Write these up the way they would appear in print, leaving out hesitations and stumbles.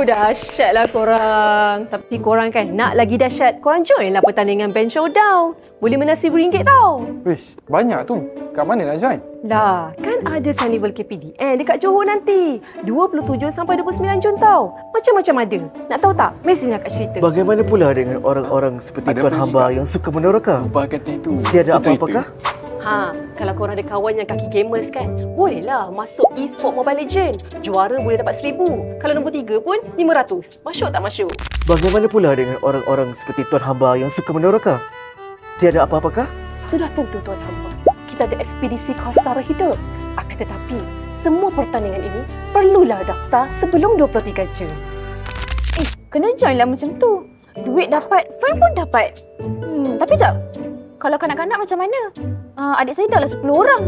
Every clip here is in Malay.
Dahsyatlah korang. Tapi korang kan nak lagi dahsyat, korang join lah pertandingan band showdown. Boleh menang RM1,000 tau. Wish, banyak tu. Kat mana nak join? Lah, kan ada Carnival KPDN dekat Johor nanti. 27 sampai 29 Jun tau. Macam-macam ada. Nak tahu tak? Mesejnya Kak cerita. Bagaimana pula dengan orang-orang seperti Tuan Hamba yang suka meneroka? Lupa kata itu. Tiada apa-apakah? Kalau korang ada kawan yang kaki gamers kan, bolehlah masuk e-sport Mobile Legend. Juara boleh dapat RM1,000. Kalau nombor 3 pun RM500. Masuk tak masuk? Bagaimana pula dengan orang-orang seperti Tuan Hamba yang suka meneroka? Tiada apa-apakah? Sudah tentu Tuan Hamba. Kita ada ekspedisi Kausara hidup. Akan tetapi, semua pertandingan ini perlulah daftar sebelum 23 Jun. Kena join lah macam tu. Duit dapat, friend pun dapat. Tapi jap, kalau kanak-kanak macam mana? Adik saya dah lah 10 orang.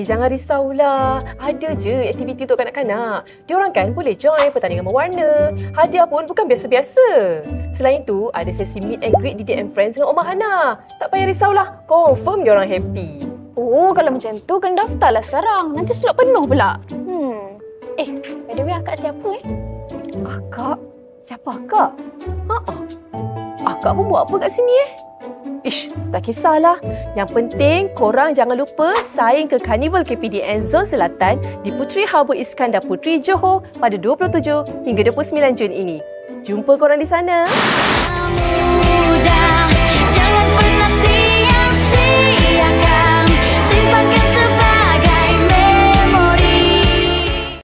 Jangan risaulah. Ada je aktiviti untuk kanak-kanak. Diorang kan boleh join pertandingan mewarna. Hadiah pun bukan biasa-biasa. Selain itu, ada sesi meet and greet Didi and Friends dengan Omah Hana. Tak payah risaulah. Confirm diorang happy. Oh, kalau macam tu kena daftarlah sekarang. Nanti slot penuh pula. By the way, akak siapa Akak? Siapa akak? Akak pun buat apa kat sini tak kisahlah. Yang penting korang jangan lupa saing ke Carnival KPDN Zon Selatan di Puteri Harbour Iskandar Puteri Johor pada 27 hingga 29 Jun ini. Jumpa korang di sana.